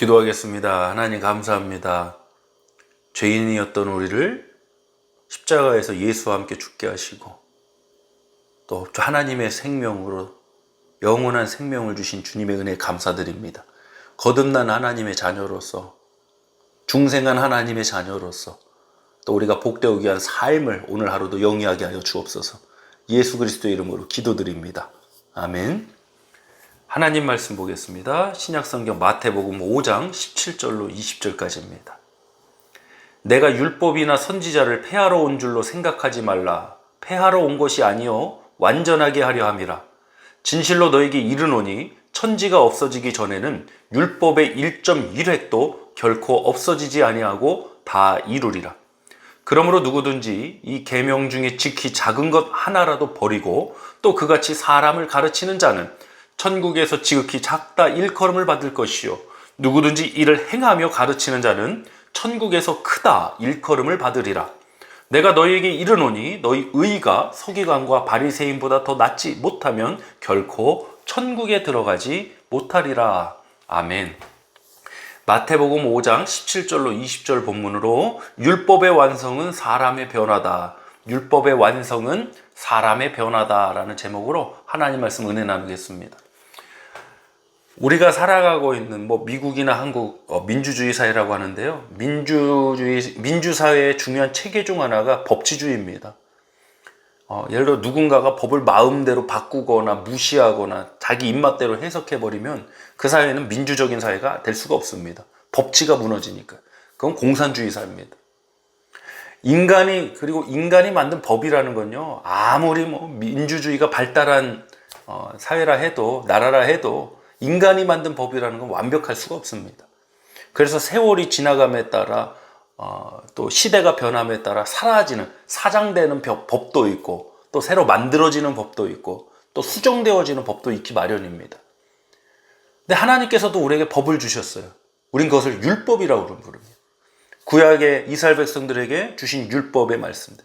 기도하겠습니다. 하나님 감사합니다. 죄인이었던 우리를 십자가에서 예수와 함께 죽게 하시고 또 하나님의 생명으로 영원한 생명을 주신 주님의 은혜에 감사드립니다. 거듭난 하나님의 자녀로서 중생한 하나님의 자녀로서 또 우리가 복되기 위한 삶을 오늘 하루도 영위하게 하여 주옵소서. 예수 그리스도의 이름으로 기도드립니다. 아멘. 하나님 말씀 보겠습니다. 신약성경 마태복음 5장 17절로 20절까지입니다. 내가 율법이나 선지자를 폐하러 온 줄로 생각하지 말라. 폐하러 온 것이 아니요 완전하게 하려 함이라. 진실로 너에게 이르노니 천지가 없어지기 전에는 율법의 1.1획도 결코 없어지지 아니하고 다 이루리라. 그러므로 누구든지 이 계명 중에 지키 작은 것 하나라도 버리고 또 그같이 사람을 가르치는 자는 천국에서 지극히 작다 일컬음을 받을 것이요 누구든지 이를 행하며 가르치는 자는 천국에서 크다 일컬음을 받으리라. 내가 너희에게 이르노니 너희 의가 서기관과 바리새인보다 더 낫지 못하면 결코 천국에 들어가지 못하리라. 아멘. 마태복음 5장 17절로 20절 본문으로 율법의 완성은 사람의 변화다. 율법의 완성은 사람의 변화다라는 제목으로 하나님 말씀 은혜 나누겠습니다. 우리가 살아가고 있는 미국이나 한국 민주주의 사회라고 하는데요. 민주사회의 중요한 체계 중 하나가 법치주의입니다. 예를 들어 누군가가 법을 마음대로 바꾸거나 무시하거나 자기 입맛대로 해석해버리면 그 사회는 민주적인 사회가 될 수가 없습니다. 법치가 무너지니까. 그건 공산주의 사회입니다. 인간이 만든 법이라는 건요, 아무리 민주주의가 발달한 사회라 해도, 나라라 해도 인간이 만든 법이라는 건 완벽할 수가 없습니다. 그래서 세월이 지나감에 따라 또 시대가 변함에 따라 사라지는, 사장되는 법도 있고 또 새로 만들어지는 법도 있고 또 수정되어지는 법도 있기 마련입니다. 근데 하나님께서도 우리에게 법을 주셨어요. 우린 그것을 율법이라고 부릅니다. 구약의 이스라엘 백성들에게 주신 율법의 말씀들.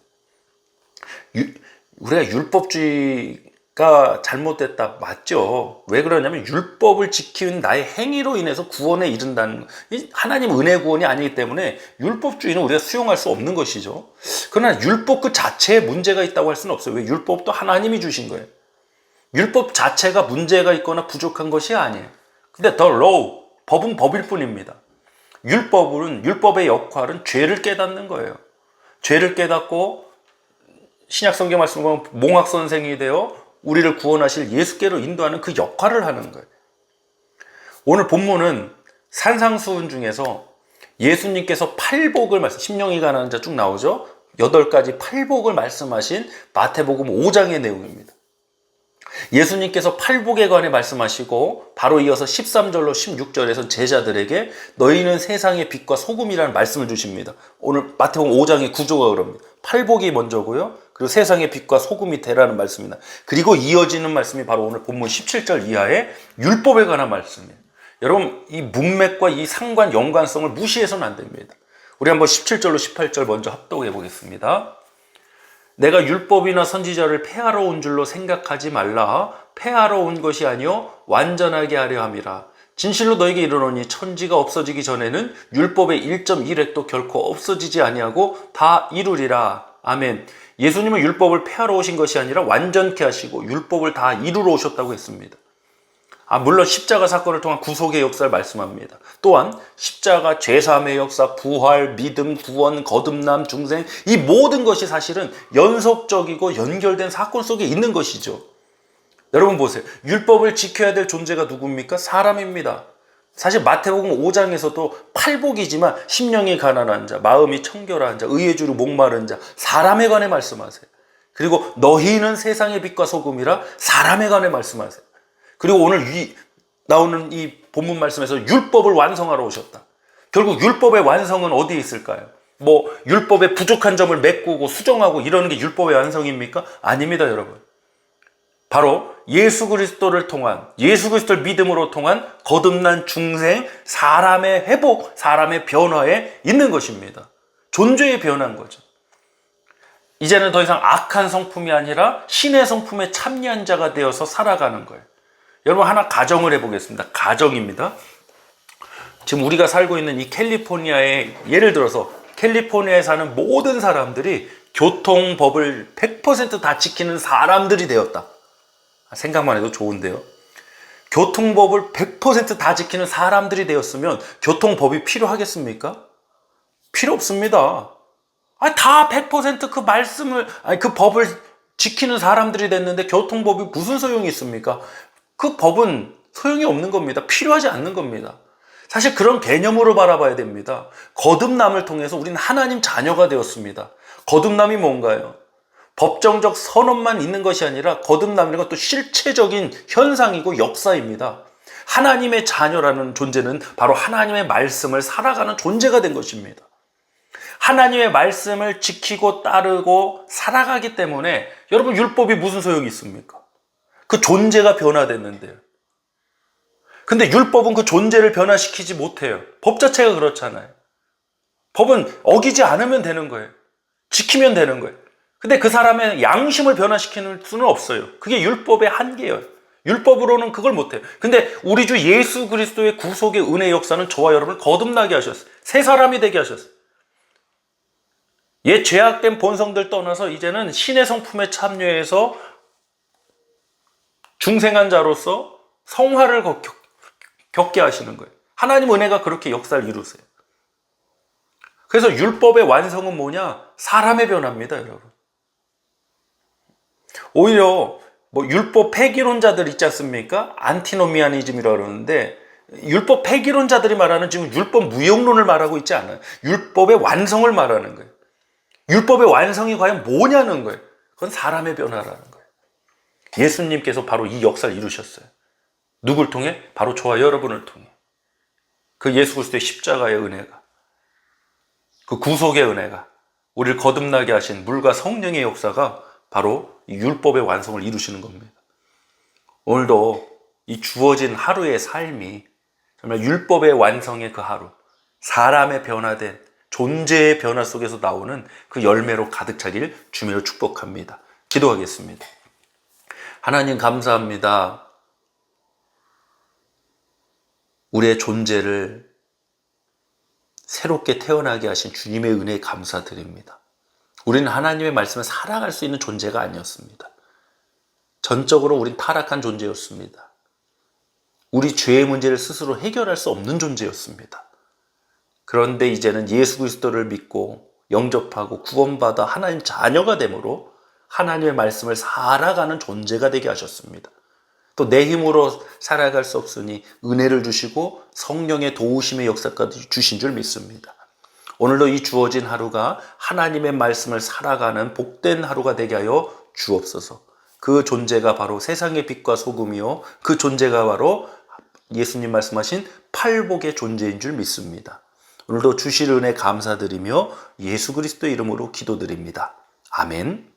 우리가 율법주의가 잘못됐다 맞죠. 왜 그러냐면 율법을 지키는 나의 행위로 인해서 구원에 이른다는 하나님 은혜 구원이 아니기 때문에 율법주의는 우리가 수용할 수 없는 것이죠. 그러나 율법 그 자체에 문제가 있다고 할 수는 없어요. 왜? 율법도 하나님이 주신 거예요. 율법 자체가 문제가 있거나 부족한 것이 아니에요. 근데 the law, 법은 법일 뿐입니다. 율법의 역할은 죄를 깨닫는 거예요. 죄를 깨닫고 신약성경 말씀 보면 몽학선생이 되어 우리를 구원하실 예수께로 인도하는 그 역할을 하는 거예요. 오늘 본문은 산상수훈 중에서 예수님께서 팔복을 심령이 가난한 자 쭉 나오죠. 8가지 팔복을 말씀하신 마태복음 5장의 내용입니다. 예수님께서 팔복에 관해 말씀하시고 바로 이어서 13절로 16절에서 제자들에게 너희는 세상의 빛과 소금이라는 말씀을 주십니다. 오늘 마태복음 5장의 구조가 그럽니다. 팔복이 먼저고요. 그리고 세상의 빛과 소금이 되라는 말씀입니다. 그리고 이어지는 말씀이 바로 오늘 본문 17절 이하의 율법에 관한 말씀이에요. 여러분, 이 문맥과 이 상관 연관성을 무시해서는 안 됩니다. 우리 한번 17절로 18절 먼저 합독해 보겠습니다. 내가 율법이나 선지자를 폐하러 온 줄로 생각하지 말라. 폐하러 온 것이 아니요 완전하게 하려 함이라. 진실로 너에게 이르노니 천지가 없어지기 전에는 율법의 1.1획도 결코 없어지지 아니하고 다 이루리라. 아멘. 예수님은 율법을 폐하러 오신 것이 아니라 완전케 하시고 율법을 다 이루러 오셨다고 했습니다. 물론 십자가 사건을 통한 구속의 역사를 말씀합니다. 또한 십자가, 죄사함의 역사, 부활, 믿음, 구원, 거듭남, 중생, 이 모든 것이 사실은 연속적이고 연결된 사건 속에 있는 것이죠. 여러분 보세요. 율법을 지켜야 될 존재가 누굽니까? 사람입니다. 사실 마태복음 5장에서도 팔복이지만 심령이 가난한 자, 마음이 청결한 자, 의의 주로 목마른 자, 사람에 관해 말씀하세요. 그리고 너희는 세상의 빛과 소금이라 사람에 관해 말씀하세요. 그리고 오늘 나오는 이 본문 말씀에서 율법을 완성하러 오셨다. 결국 율법의 완성은 어디에 있을까요? 율법의 부족한 점을 메꾸고 수정하고 이러는 게 율법의 완성입니까? 아닙니다, 여러분. 바로 예수 그리스도를 믿음으로 통한 거듭난 중생, 사람의 회복, 사람의 변화에 있는 것입니다. 존재의 변화인 거죠. 이제는 더 이상 악한 성품이 아니라 신의 성품에 참여한 자가 되어서 살아가는 거예요. 여러분 하나 가정을 해보겠습니다. 가정입니다. 지금 우리가 살고 있는 이 캘리포니아에, 예를 들어서 캘리포니아에 사는 모든 사람들이 교통법을 100% 다 지키는 사람들이 되었다. 생각만 해도 좋은데요. 교통법을 100% 다 지키는 사람들이 되었으면 교통법이 필요하겠습니까? 필요 없습니다. 다 100% 그 말씀을, 그 법을 지키는 사람들이 됐는데 교통법이 무슨 소용이 있습니까? 그 법은 소용이 없는 겁니다. 필요하지 않는 겁니다. 사실 그런 개념으로 바라봐야 됩니다. 거듭남을 통해서 우리는 하나님 자녀가 되었습니다. 거듭남이 뭔가요? 법정적 선언만 있는 것이 아니라 거듭남이라는 것도 실체적인 현상이고 역사입니다. 하나님의 자녀라는 존재는 바로 하나님의 말씀을 살아가는 존재가 된 것입니다. 하나님의 말씀을 지키고 따르고 살아가기 때문에 여러분, 율법이 무슨 소용이 있습니까? 그 존재가 변화됐는데요. 근데 율법은 그 존재를 변화시키지 못해요. 법 자체가 그렇잖아요. 법은 어기지 않으면 되는 거예요. 지키면 되는 거예요. 근데 그 사람의 양심을 변화시키는 수는 없어요. 그게 율법의 한계예요. 율법으로는 그걸 못해요. 근데 우리 주 예수 그리스도의 구속의 은혜의 역사는 저와 여러분을 거듭나게 하셨어요. 새 사람이 되게 하셨어요. 옛 죄악된 본성들 떠나서 이제는 신의 성품에 참여해서 중생한 자로서 성화를 겪게 하시는 거예요. 하나님 은혜가 그렇게 역사를 이루세요. 그래서 율법의 완성은 뭐냐? 사람의 변화입니다, 여러분. 오히려 율법 폐기론자들 있지 않습니까? 안티노미아니즘이라고 그러는데, 율법 폐기론자들이 말하는 지금 율법 무용론을 말하고 있지 않아요. 율법의 완성을 말하는 거예요. 율법의 완성이 과연 뭐냐는 거예요. 그건 사람의 변화라는 거예요. 예수님께서 바로 이 역사를 이루셨어요. 누굴 통해? 바로 저와 여러분을 통해. 그 예수 그리스도의 십자가의 은혜가, 그 구속의 은혜가, 우리를 거듭나게 하신 물과 성령의 역사가 바로 이 율법의 완성을 이루시는 겁니다. 오늘도 이 주어진 하루의 삶이 정말 율법의 완성의 그 하루, 사람의 변화된 존재의 변화 속에서 나오는 그 열매로 가득 차길 주님으로 축복합니다. 기도하겠습니다. 하나님 감사합니다. 우리의 존재를 새롭게 태어나게 하신 주님의 은혜에 감사드립니다. 우리는 하나님의 말씀을 살아갈 수 있는 존재가 아니었습니다. 전적으로 우린 타락한 존재였습니다. 우리 죄의 문제를 스스로 해결할 수 없는 존재였습니다. 그런데 이제는 예수 그리스도를 믿고 영접하고 구원받아 하나님 자녀가 되므로 하나님의 말씀을 살아가는 존재가 되게 하셨습니다. 또 내 힘으로 살아갈 수 없으니 은혜를 주시고 성령의 도우심의 역사까지 주신 줄 믿습니다. 오늘도 이 주어진 하루가 하나님의 말씀을 살아가는 복된 하루가 되게 하여 주옵소서. 그 존재가 바로 세상의 빛과 소금이요, 그 존재가 바로 예수님 말씀하신 팔복의 존재인 줄 믿습니다. 오늘도 주실 은혜 감사드리며 예수 그리스도의 이름으로 기도드립니다. 아멘.